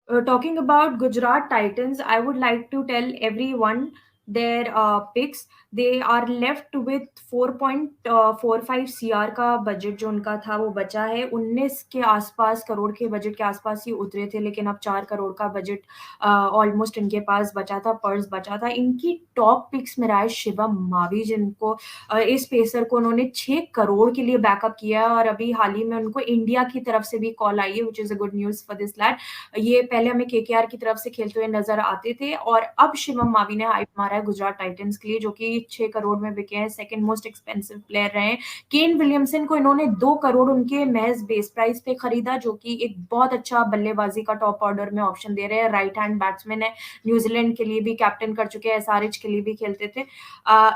Talking about Gujarat Titans, I would like to tell everyone their picks. They are left with 4.45 CR का budget जो उनका था वो बचा है, 19 के आसपास करोड़ के बजट के आसपास ही उतरे थे, लेकिन अब 4 करोड़ का बजट ऑलमोस्ट इनके पास बचा था, पर्स बचा था। इनकी टॉप पिक्स में रहा है शिवम मावी, जिनको इस पेसर को उन्होंने 6 करोड़ के लिए बैकअप किया है, और अभी हाल ही में उनको इंडिया की तरफ से भी कॉल आई है, which is a good news for this lad. ये पहले हमें केकेआर की तरफ से खेलते हुए नजर आते थे, और अब शिवम मावी ने हाइप मारा है गुजरात टाइटंस के लिए, जो कि 6 करोड़ में बिके हैं, सेकंड मोस्ट एक्सपेंसिव प्लेयर रहे हैं। केन विलियमसन को इन्होंने 2 करोड़ उनके महज बेस प्राइस पे खरीदा, जो कि एक बहुत अच्छा बल्लेबाजी का टॉप ऑर्डर में ऑप्शन दे रहे हैं। राइट हैंड बैट्समैन है, न्यूजीलैंड के लिए भी कैप्टन कर चुके हैं, एसआरएच के लिए भी खेलते थे।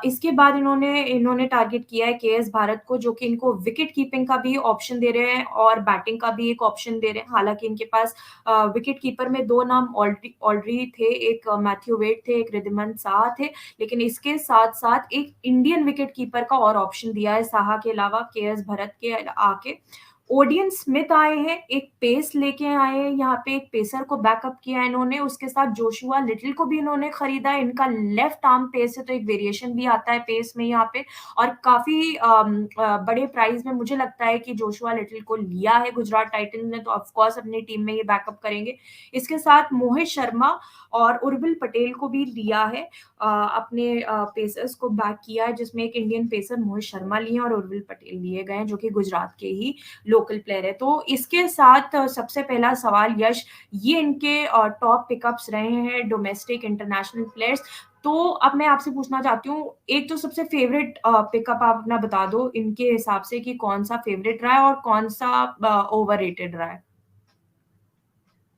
इसके बाद इन्होंने इन्होंने टारगेट किया है केएस भारत को, जो कि इनको विकेट कीपिंग का भी ऑप्शन दे रहे हैं और बैटिंग का भी एक ऑप्शन दे रहे हैं। हालांकि इनके पास विकेट कीपर में दो नाम ऑलरेडी ऑलरेडी थे, एक मैथ्यू वेड थे, एक रिद्धिमान साहा थे, लेकिन इसके साथ साथ एक इंडियन विकेट कीपर का और ऑप्शन दिया है साहा के अलावा, केएस भरत के आके। ओडियन स्मिथ आए हैं, एक पेस लेके आए हैं, यहाँ पे एक पेसर को बैकअप किया है इन्होंने, उसके साथ जोशुआ लिटिल को भी इन्होंने खरीदा है। इनका लेफ्ट आर्म पेस है, तो एक वेरिएशन भी आता है पेस में यहाँ पे, और काफी बड़े प्राइस में मुझे लगता है कि जोशुआ लिटिल को लिया है गुजरात टाइटंस ने, तो ऑफकोर्स अपनी टीम में ये बैकअप करेंगे। इसके साथ मोहित शर्मा और उर्विल पटेल को भी लिया है, अपने पेसर्स को बैक किया है, जिसमें एक इंडियन पेसर मोहित शर्मा लिए और उर्विल पटेल लिए गए हैं, जो कि गुजरात के ही लोकल प्लेयर है। तो इसके साथ सबसे पहला सवाल यश, ये इनके टॉप पिकअप्स रहे हैं डोमेस्टिक इंटरनेशनल प्लेयर्स। तो अब मैं आपसे पूछना चाहती हूँ, एक तो सबसे फेवरेट पिकअप आप अपना बता दो इनके हिसाब से, कि कौन सा फेवरेट रहा है और कौन सा ओवररेटेड रहा है।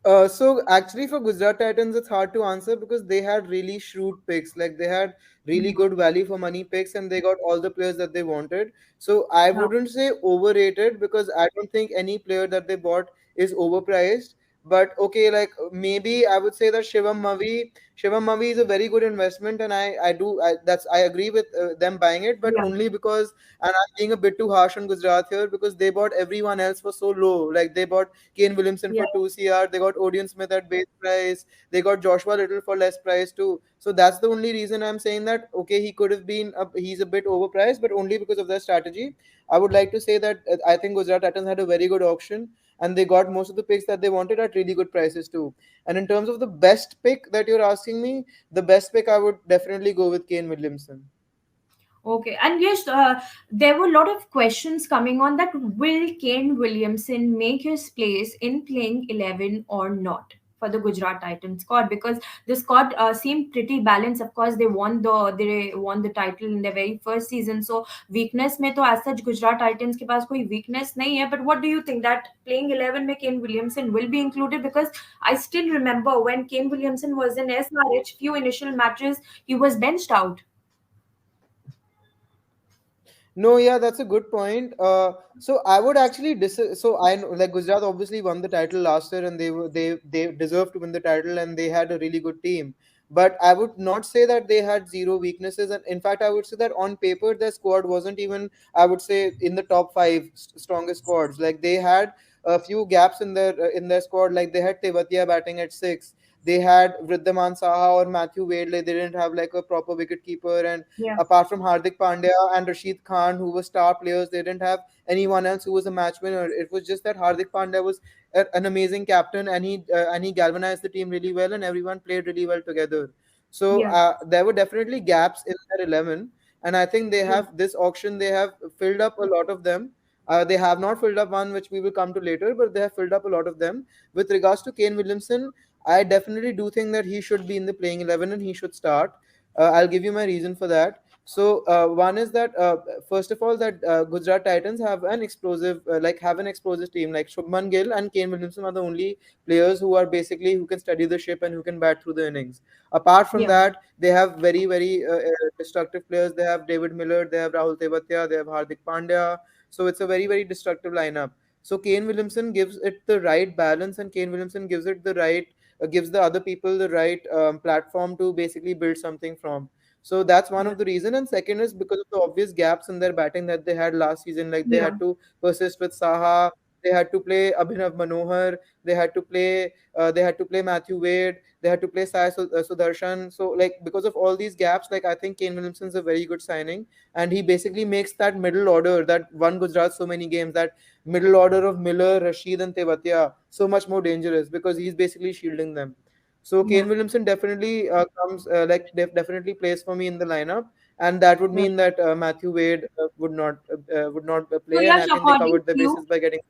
So actually for Gujarat Titans, it's hard to answer because they had really shrewd picks. Like they had really good value for money picks and they got all the players that they wanted. So I Yeah. wouldn't say overrated because I don't think any player that they bought is overpriced. But okay, like maybe I would say that Shivam Mavi is a very good investment, and I agree with them buying it, but Yeah. only because, and I'm being a bit too harsh on Gujarat here because they bought everyone else for so low. Like they bought Kane Williamson Yeah. for 2 CR. They got Odion Smith at base price. They got Joshua Little for less price too. So that's the only reason I'm saying that okay, he could have been he's a bit overpriced, but only because of their strategy. I would like to say that I think Gujarat Titans had a very good auction and they got most of the picks that they wanted at really good prices too. And in terms of the best pick that you're asking me, the best pick I would definitely go with Kane Williamson. Okay, and yes, there were a lot of questions coming on that will Kane Williamson make his place in playing 11 or not for the Gujarat Titans squad, because the squad seemed pretty balanced. Of course, they won the title in their very first season, so weakness में तो as such Gujarat Titans के पास कोई weakness नहीं है. But what do you think that playing 11 में Kane Williamson will be included? Because I still remember when Kane Williamson was in SRH, few initial matches he was benched out. No, yeah, that's a good point. So I would actually so I know like Gujarat obviously won the title last year and they deserved to win the title and they had a really good team. But I would not say that they had zero weaknesses, and in fact I would say that on paper their squad wasn't even, I would say, in the top five strongest squads. Like they had a few gaps in their squad. Like they had Tewatia batting at six. They had Vridhaman Saha or Matthew Wade. Like they didn't have like a proper wicket keeper, and Yeah. apart from Hardik Pandya and Rashid Khan, who were star players, they didn't have anyone else who was a match winner. It was just that Hardik Pandya was an amazing captain, and he galvanized the team really well, and everyone played really well together. So Yeah. there were definitely gaps in their 11, and I think they Yeah. have this auction. They have filled up a lot of them. They have not filled up one, which we will come to later, but they have filled up a lot of them. With regards to Kane Williamson, I definitely do think that he should be in the playing 11 and he should start. I'll give you my reason for that. So one is that first of all that Gujarat Titans have an explosive team. Like Shubman Gill and Kane Williamson are the only players who are basically who can study the ship and who can bat through the innings. Apart from Yeah. that, they have very destructive players. They have David Miller, they have Rahul Tewatia, they have Hardik Pandya. So it's a very destructive lineup. So Kane Williamson gives it the right balance, and Kane Williamson gives the other people the right platform to basically build something from. So that's one Yeah. of the reason. And second is because of the obvious gaps in their batting that they had last season. Like they Yeah. had to persist with Saha. they had to play Abhinav Manohar, they had to play Matthew Wade, they had to play Sudarshan. So like because of all these gaps, like I think Kane Williamson's a very good signing, and he basically makes that middle order that won Gujarat so many games, that middle order of Miller, Rashid, and Tewatia so much more dangerous because he's basically shielding them. So Yeah. Kane Williamson definitely comes definitely plays for me in the lineup, and that would Right. mean that Matthew Wade would not So play, and I Yash, think they according covered the to you, bases by getting.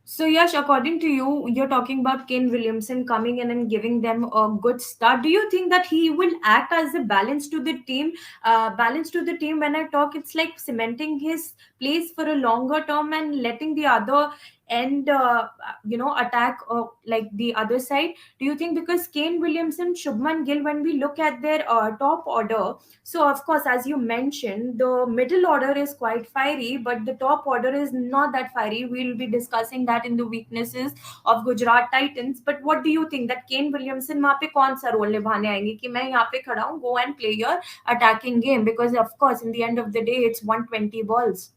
So, Yash, according to you, you're talking about Kane Williamson coming in and giving them a good start. Do you think that he will act as a balance to the team? Balance to the team, when I talk, it's like cementing his place for a longer term and letting the other end, attack like the other side. Do you think because Kane Williamson, Shubman Gill, when we look at their top order, so of course, as you mentioned, the middle order is quite fiery, but the top order is not that fiery. We'll be discussing that in the weaknesses of Gujarat Titans. But what do you think that Kane Williamson वहाँ पे कौन सा role निभाने आएंगे कि मैं यहाँ पे खड़ा हूँ, go and play your attacking game, because of course in the end of the day it's 120 balls.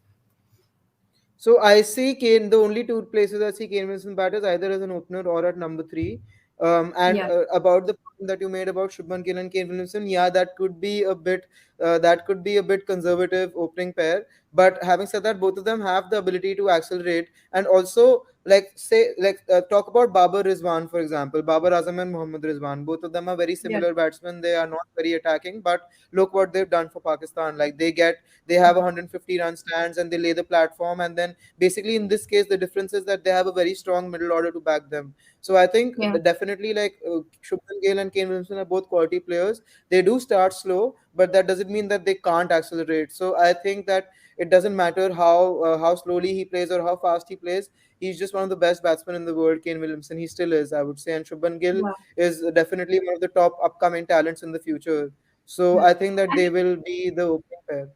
So I see Kane. The only two places I see Kane Wilson bat is either as an opener or at number three. And Yeah, about the point that you made about Shubman Gill and Kane Williamson, yeah, that could be a bit conservative opening pair. But having said that, both of them have the ability to accelerate, and also talk about Babar Rizwan, for example, Babar Azam and Mohammad Rizwan. Both of them are very yeah, similar batsmen. They are not very attacking, but look what they've done for Pakistan. Like they have 150 run stands and they lay the platform, and then basically in this case the difference is that they have a very strong middle order to back them. So I think yeah. definitely Shubman Gill and Kane Williamson are both quality players. They do start slow, but that doesn't mean that they can't accelerate. So I think that it doesn't matter how slowly he plays or how fast he plays. He's just one of the best batsmen in the world, Kane Williamson. He still is, I would say. And Shubman Gill Yeah. is definitely one of the top upcoming talents in the future. So Yeah. I think that And they will be the opening pair.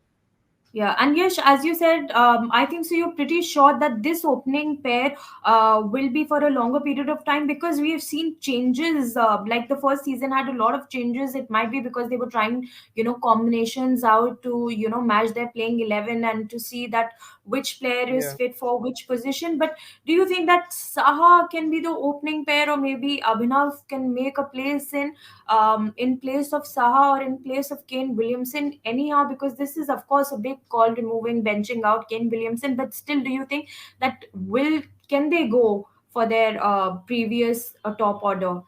yeah, and yes, as you said, I think so. You're pretty sure that this opening pair will be for a longer period of time because we have seen changes. Like the first season had a lot of changes. It might be because they were trying, combinations out to, match their playing 11 and to see that which player is Yeah. fit for which position. But do you think that Saha can be the opening pair, or maybe Abhinav can make a place in place of Saha or in place of Kane Williamson anyhow, because this is of course a big call, removing, benching out Kane Williamson. But still, do you think that will can they go for their previous top order?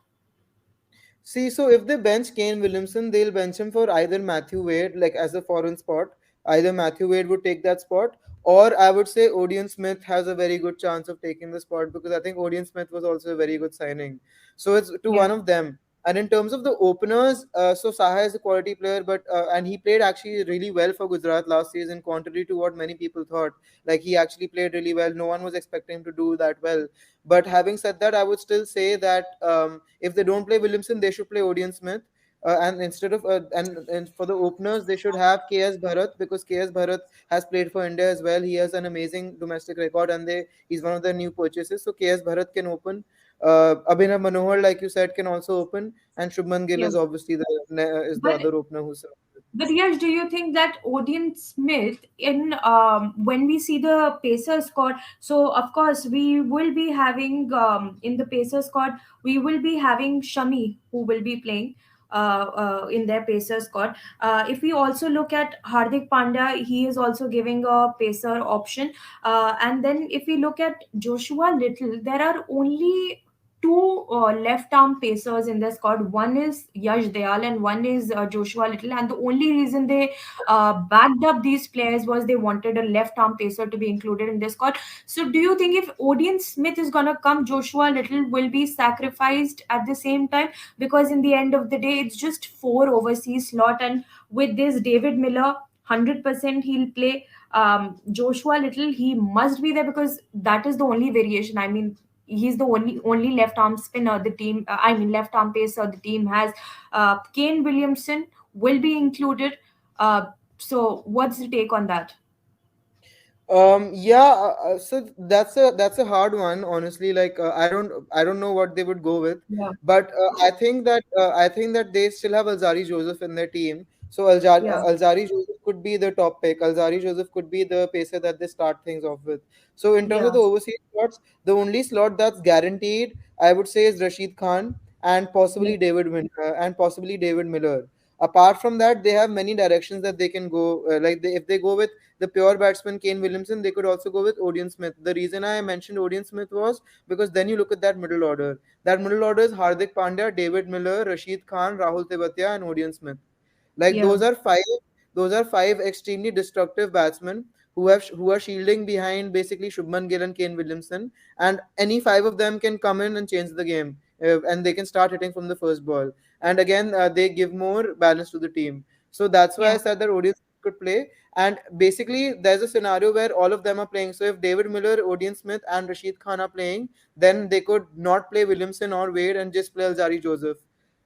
See, so if they bench Kane Williamson, they'll bench him for either Matthew Wade, like as a foreign spot. Either Matthew Wade would take that spot, or I would say Odion Smith has a very good chance of taking the spot because I think Odion Smith was also a very good signing. So it's to Yeah, one of them. And in terms of the openers, so Saha is a quality player, but and he played actually really well for Gujarat last season, contrary to what many people thought. Like he actually played really well. No one was expecting him to do that well. But having said that, I would still say that if they don't play Williamson, they should play Odion Smith. And instead of and for the openers, they should have KS Bharat because KS Bharat has played for India as well. He has an amazing domestic record, and he's one of the new purchases. So KS Bharat can open. Abhinav Manohar, like you said, can also open, and Shubman Gill yeah. is obviously the But other opener who's. But yes, do you think that Odion Smith in when we see the Pacers squad? So of course we will be having in the Pacers squad we will be having Shami who will be playing in their Pacers squad. If we also look at Hardik Pandya, he is also giving a Pacer option. And then if we look at Joshua Little, there are only two left arm pacers in their squad. One is Yash Dayal and one is Joshua Little. And the only reason they backed up these players was they wanted a left arm pacer to be included in their squad. So, do you think if Odion Smith is going to come, Joshua Little will be sacrificed at the same time? Because in the end of the day, it's just four overseas slot. And with this, David Miller, 100% he'll play. Joshua Little, he must be there because that is the only variation. I mean, he's the only left arm spinner the team I mean left arm pacer the team has. Kane Williamson will be included. So what's the take on that? Yeah, so that's a hard one, honestly. I don't know what they would go with, Yeah, but I think that they still have Alzari Joseph in their team. So Yeah, Alzari Joseph could be the top pick. Alzari Joseph could be the pacer that they start things off with. So in terms of yeah, the overseas slots, the only slot that's guaranteed, I would say, is Rashid Khan and yeah, possibly David Miller. Apart from that, they have many directions that they can go. If they go with the pure batsman Kane Williamson, they could also go with Odion Smith. The reason I mentioned Odion Smith was because then you look at that middle order. That middle order is Hardik Pandya, David Miller, Rashid Khan, Rahul Tewatia, and Odion Smith. Like yeah, those are five extremely destructive batsmen who are shielding behind basically Shubman Gill and Kane Williamson, and any five of them can come in and change the game, and they can start hitting from the first ball. And again, they give more balance to the team. So that's why I yeah, said that Odion could play. And basically, there's a scenario where all of them are playing. So if David Miller, Odion Smith, and Rashid Khan are playing, then they could not play Williamson or Wade and just play Alzari Joseph,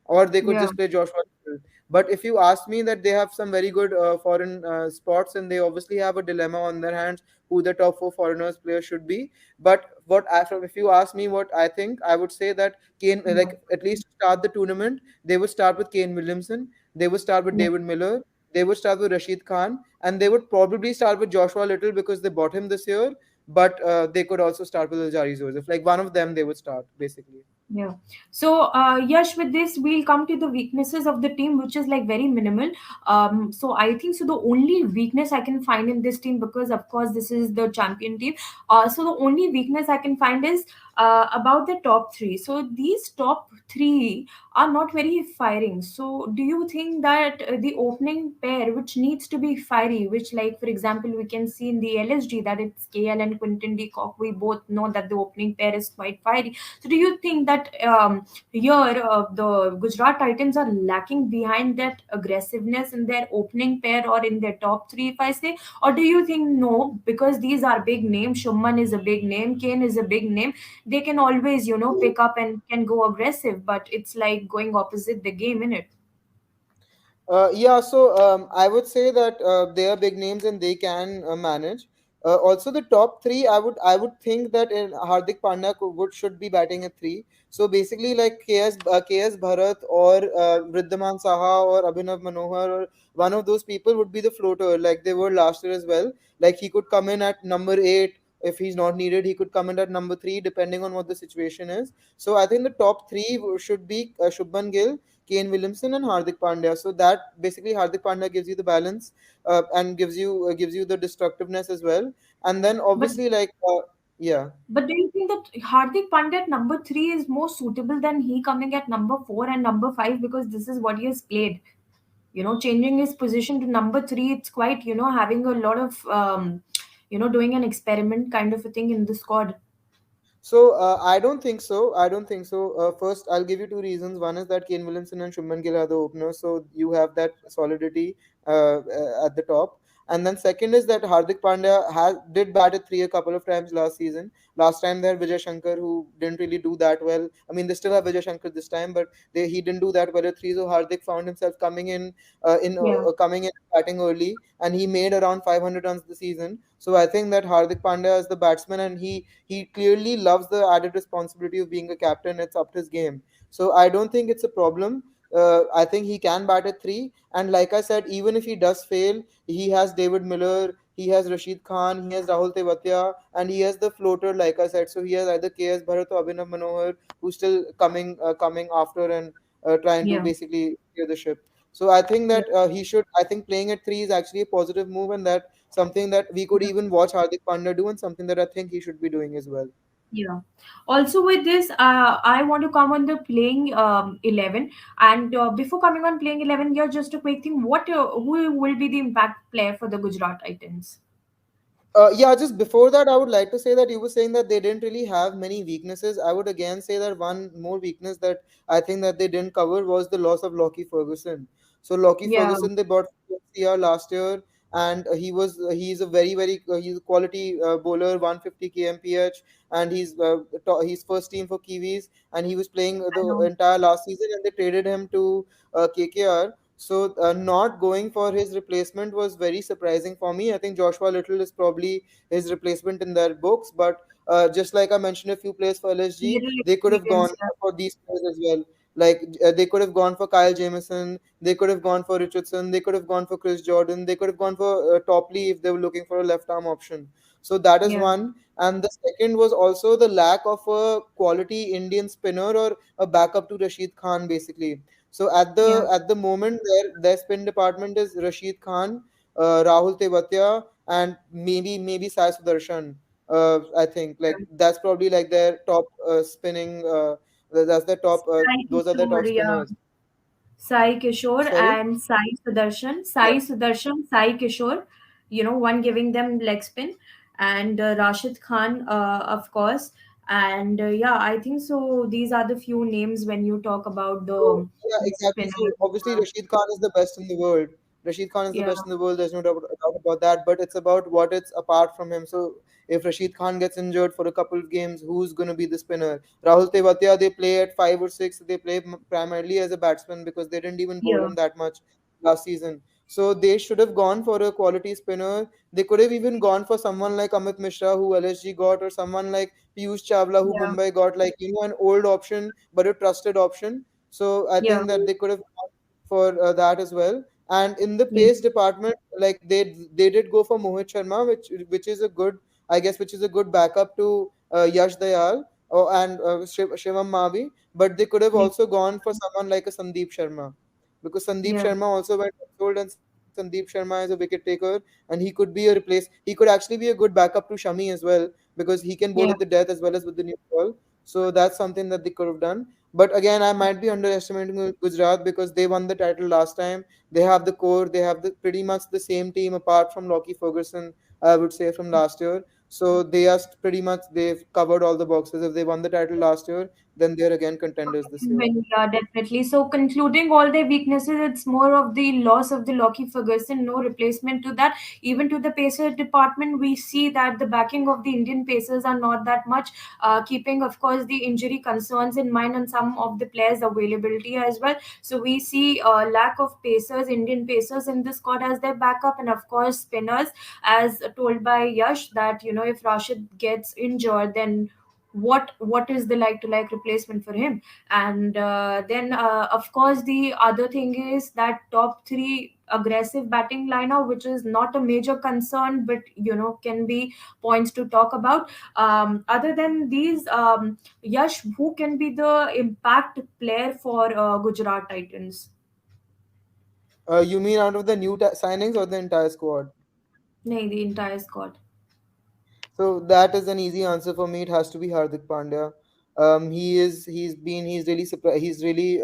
or they could yeah, just play Joshua Little. But if you ask me, that they have some very good foreign spots, and they obviously have a dilemma on their hands who the top four foreigners players should be. But if you ask me what I think, I would say that Kane, yeah, at least to start the tournament, they would start with Kane Williamson, they would start with yeah. David Miller, they would start with Rashid Khan, and they would probably start with Joshua Little because they bought him this year. But they could also start with Jari Joseph. Like one of them, they would start basically. Yeah. So, Yash, with this, we'll come to the weaknesses of the team, which is like very minimal. So I think so. The only weakness I can find in this team, because of course this is the champion team. So the only weakness I can find is about the top three. So these top three are not very firing. So do you think that the opening pair, which needs to be fiery, which like for example we can see in the LSG that it's KL and Quinton de Kock, we both know that the opening pair is quite fiery. So do you think that here the Gujarat Titans are lacking behind that aggressiveness in their opening pair or in their top three, if I say? Or do you think no, because these are big names, Shuman is a big name, Kane is a big name, they can always, pick up and can go aggressive, but it's like going opposite the game in it. Yeah, so I would say that they are big names and they can manage. Also, the top three, I would think that Hardik Pandya should be batting at three. So basically, like KS Bharat or Riddhaman Saha or Abhinav Manohar or one of those people would be the floater, like they were last year as well. Like he could come in at number eight if he's not needed. He could come in at number three depending on what the situation is. So I think the top three should be Shubman Gill, Kane Williamson, and Hardik Pandya. So that basically Hardik Pandya gives you the balance, and gives you the destructiveness as well. And then But obviously yeah. but do you think that Hardik Pandya at number three is more suitable than he coming at number four and number five, because this is what he has played? Changing his position to number three, it's quite, having a lot of doing an experiment kind of a thing in the squad. So I don't think so. I don't think so. First, I'll give you two reasons. One is that Kane Williamson and Shubman Gill are the openers, so you have that solidity at the top. And then second is that Hardik Pandya did bat at three a couple of times last season. Last time they had Vijay Shankar, who didn't really do that well. I mean, they still have Vijay Shankar this time, but he didn't do that well at three. So Hardik found himself Yeah, coming in batting early, and he made around 500 runs this season. So I think that Hardik Pandya is the batsman, and he clearly loves the added responsibility of being a captain. It's up his game. So I don't think it's a problem. I think he can bat at three. And like I said, even if he does fail, he has David Miller, he has Rashid Khan, he has Rahul Tewatia, and he has the floater, like I said. So he has either KS Bharat or Abhinav Manohar, who's still coming after and trying to yeah, basically steer the ship. So I think yeah, that he should. I think playing at three is actually a positive move, and that something that we could yeah. even watch Hardik Pandya do, and something that I think he should be doing as well. Yeah. Also, with this, I want to come on the playing 11. And before coming on playing 11, yeah, just a quick thing. Who will be the impact player for the Gujarat Titans? Yeah, just before that, I would like to say that you were saying that they didn't really have many weaknesses. I would again say that one more weakness that I think that they didn't cover was the loss of Lockie Ferguson. So Lockie Yeah, Ferguson, they bought from CR last year, and he's a he's a quality bowler, 150 kmph, and he's first team for Kiwis, and he was playing I the know. entire last season, and they traded him to KKR. So not going for his replacement was very surprising for me. I think Joshua Little is probably his replacement in their books, but just like I mentioned a few players for LSG, Little they could have gone experience. Yeah. for these players as well. Like they could have gone for Kyle Jamieson, they could have gone for Richardson, they could have gone for Chris Jordan, they could have gone for Topley if they were looking for a left arm option. So that is Yeah, one. And the second was also the lack of a quality Indian spinner or a backup to Rashid Khan, basically. So yeah, at the moment, their spin department is Rashid Khan, Rahul Tewatia, and maybe Sai Sudarshan. I think like yeah. that's probably like their top spinning. That's the top. Sai Those are the top Kishore, yeah. spinners. Sai Kishore Sorry. and Sai Sudarshan. Yeah. Sai Kishore, one giving them leg spin, and Rashid Khan, of course. And yeah, I think so. These are the few names when you talk about So the yeah, exactly. So spinners. obviously Rashid Khan is the best in the world. Rashid Khan is the Yeah, best in the world. There's no doubt about that. But it's about what it's apart from him. So if Rashid Khan gets injured for a couple of games, who's going to be the spinner? Rahul Tewatia, they play at 5 or 6. They play primarily as a batsman because they didn't even bowl yeah, him that much last season. So they should have gone for a quality spinner. They could have even gone for someone like Amit Mishra, who LSG got, or someone like Piyush Chawla, who yeah, Mumbai got, like an old option but a trusted option. So I yeah, think that they could have gone for that as well. And in the yeah, pace department, like they did go for Mohit Sharma, which is a good, I guess, which is a good backup to Yash Dayal and Shivam Mavi. But they could have yeah, also gone for someone like a Sandeep Sharma, because Sandeep yeah, Sharma also went unsold, and Sandeep Sharma is a wicket taker, and he could be a replace. He could actually be a good backup to Shami as well, because he can bowl yeah. at the death as well as with the new ball. So that's something that they could have done. But again, I might be underestimating Gujarat because they won the title last time. They have the core. They have the pretty much the same team apart from Lockie Ferguson, I would say, from last year. So they are pretty much they've covered all the boxes. If they won the title last year, then they're again contenders this year. Well, yeah, definitely. So, concluding all their weaknesses, it's more of the loss of the Lockie Ferguson, no replacement to that. Even to the Pacer department, we see that the backing of the Indian Pacers are not that much, keeping, of course, the injury concerns in mind and some of the players' availability as well. So, we see lack of Pacers, Indian Pacers in the squad as their backup, and of course, spinners, as told by Yash, that if Rashid gets injured, then what is the like to like replacement for him. And then of course the other thing is that top three aggressive batting lineup, which is not a major concern, but can be points to talk about. Other than these, Yash, who can be the impact player for Gujarat Titans? You mean out of the new signings or the entire squad? Nahi, the entire squad. So that is an easy answer for me. It has to be Hardik Pandya. He's really surprised. He's really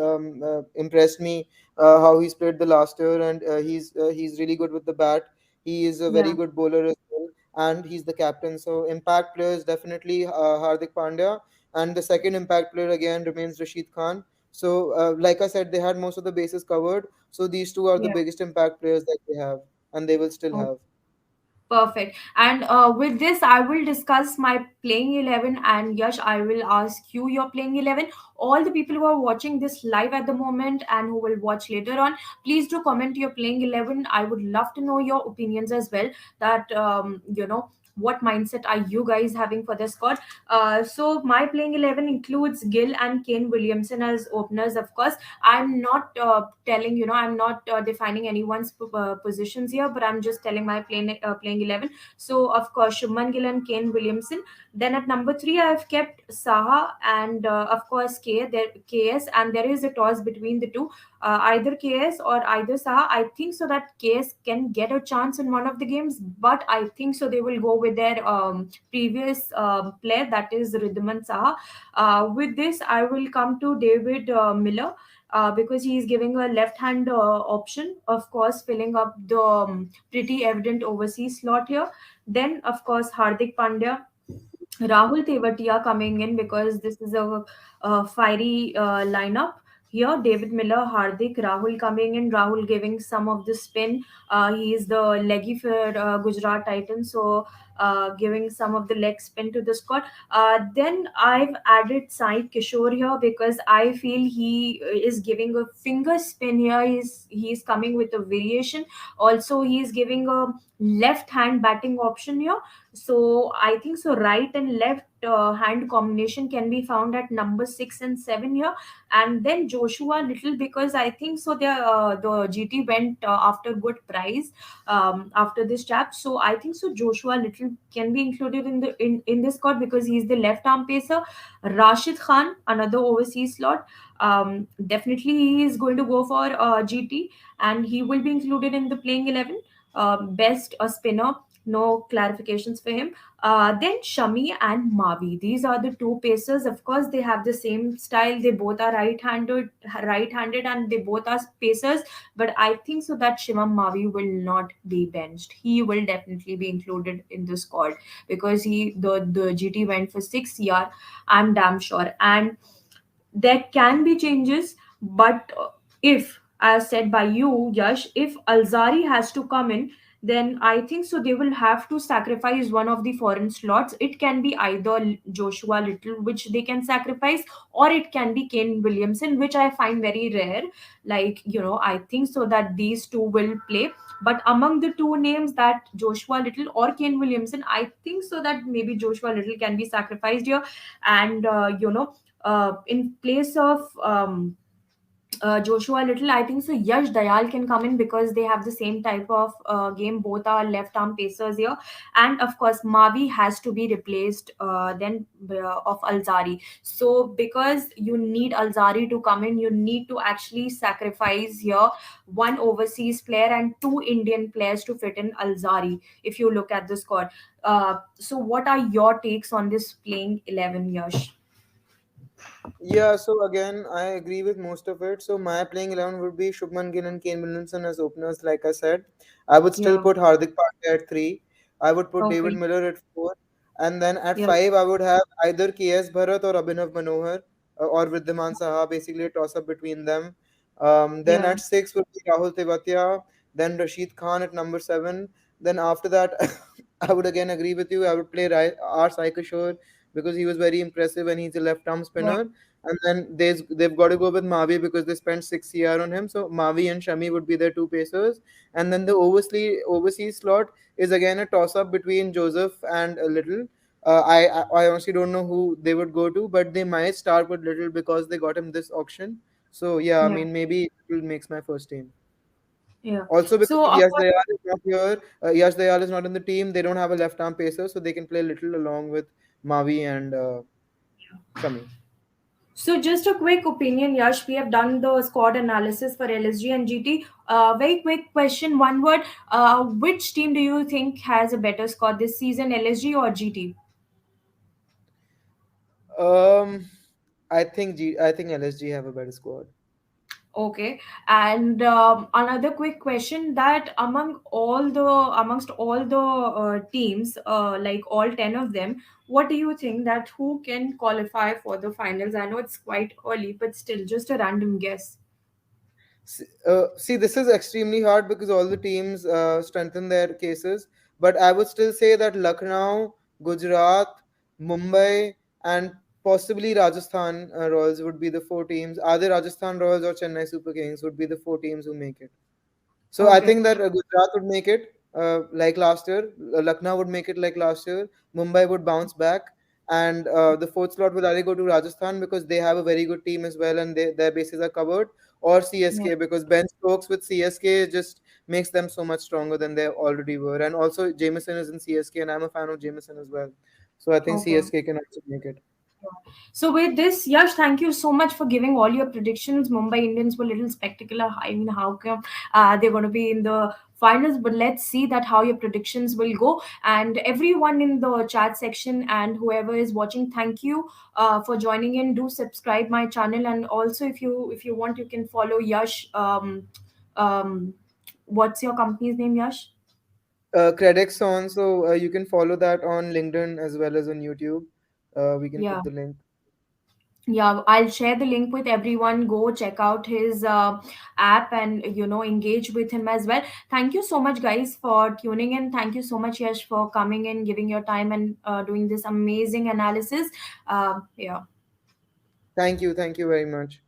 impressed me how he's played the last year, and he's really good with the bat. He is a very Yeah, good bowler as well, and he's the captain. So impact player is definitely Hardik Pandya, and the second impact player again remains Rashid Khan. So like I said, they had most of the bases covered. So these two are the yeah. biggest impact players that they have, and they will still Oh, have. perfect. And with this, I will discuss my playing 11. And Yash, I will ask you your playing 11. All the people who are watching this live at the moment and who will watch later on, please do comment your playing 11. I would love to know your opinions as well. That, what mindset are you guys having for this squad? So, my playing 11 includes Gill and Kane Williamson as openers, of course. I'm not I'm not defining anyone's positions here, but I'm just telling my playing 11. So, of course, Shubman Gill and Kane Williamson. Then at number three, I've kept Saha and, of course, KS, and there is a toss between the two, either KS or either Saha. I think so that KS can get a chance in one of the games, but I think so they will go with their previous player, that is Ridhman Saha. With this, I will come to David Miller. Because he is giving a left hand option, of course, filling up the pretty evident overseas slot here. Then, of course, Hardik Pandya, Rahul Tewatia coming in because this is a fiery lineup. Here, David Miller, Hardik, Rahul coming in. Rahul giving some of the spin. He is the leggy for Gujarat Titans, so giving some of the leg spin to the squad. Then I've added Sai Kishore here because I feel he is giving a finger spin here. He's coming with a variation. Also, he is giving a left hand batting option here. So I think so right and left hand combination can be found at number 6 and 7 here. And then Joshua Little, because I think so the GT went after good price after this chap. So I think so Joshua Little can be included in this squad because he's the left arm pacer. Rashid Khan, another overseas slot, definitely he is going to go for GT, and he will be included in the playing 11. Best a spinner, no clarifications for him. Then Shami and Mavi. These are the two pacers. Of course, they have the same style. They both are right-handed, and they both are pacers. But I think so that Shivam Mavi will not be benched. He will definitely be included in the squad because the GT went for 6 CR. I'm damn sure. And there can be changes, but if, as said by you, Yash, if Alzari has to come in, then I think so they will have to sacrifice one of the foreign slots. It can be either Joshua Little, which they can sacrifice, or it can be Kane Williamson, which I find very rare. Like, I think so that these two will play. But among the two names, that Joshua Little or Kane Williamson, I think so that maybe Joshua Little can be sacrificed here. And in place of Joshua Little, I think so Yash Dayal can come in because they have the same type of game. Both are left arm pacers here, and of course Mavi has to be replaced then of Alzari. So because you need Alzari to come in, you need to actually sacrifice here one overseas player and two Indian players to fit in Alzari. If you look at the squad, so what are your takes on this playing 11, Yash? Yeah, so again, I agree with most of it. So my playing 11 would be Shubman Gill and Kane Williamson as openers, like I said. I would still Yeah. put Hardik Pandya at 3. I would put David Okay. Miller at 4. And then at Yeah. 5, I would have either KS Bharat or Abhinav Manohar or Vidyaman Saha, basically a toss-up between them. Then Yeah. at 6 would be Rahul Tewatia, then Rashid Khan at number 7. Then after that, I would again agree with you. I would play R. Sai Kishore because he was very impressive and he's a left-arm Yeah. spinner. And then they've got to go with Mavi because they spent 6 CR on him. So Mavi and Shami would be their two pacers. And then the overseas slot is again a toss up between Joseph and Little. I honestly don't know who they would go to, but they might start with Little because they got him this auction. So yeah, I Yeah. mean maybe Little makes my first team. Yeah. Also because So, Yash Dayal is not here, Yash Dayal is not in the team. They don't have a left arm pacer, so they can play Little along with Mavi and Shami. just a quick opinion, Yash. We have done the squad analysis for LSG and GT. Very quick question, one word. Which team do you think has a better squad this season, LSG or GT? Um, I think LSG have a better squad. Okay, and another quick question, that amongst all the teams, like all 10 of them, what do you think that who can qualify for the finals? I know it's quite early, but still, just a random guess. See, this is extremely hard because all the teams strengthen their cases. But I would still say that Lucknow, Gujarat, Mumbai, and possibly Rajasthan Royals would be the four teams. Either Rajasthan Royals or Chennai Super Kings would be the four teams who make it. So I Okay. think that Gujarat would make it like last year. Lucknow would make it like last year. Mumbai would bounce back, and the fourth slot would either go to Rajasthan because they have a very good team as well, and their bases are covered, or Yeah. CSK because Ben Stokes with CSK just makes them so much stronger than they already were, and also Jameson is in CSK, and I'm a fan of Jameson as well. So I think Okay. CSK can also make it. So with this, Yash, thank you so much for giving all your predictions. Mumbai Indians were a little spectacular. I mean, how come they're going to be in the finals? But let's see that how your predictions will go. And everyone in the chat section and whoever is watching, thank you for joining in. Do subscribe my channel, and also if you want, you can follow Yash. Um, what's your company's name, Yash? Credix on, so you can follow that on LinkedIn as well as on YouTube. We can Yeah. put the link. Yeah, I'll share the link with everyone. Go check out his app and engage with him as well. Thank you so much, guys, for tuning in. Thank you so much, Yash, for coming in, giving your time, and doing this amazing analysis. Yeah. Thank you very much.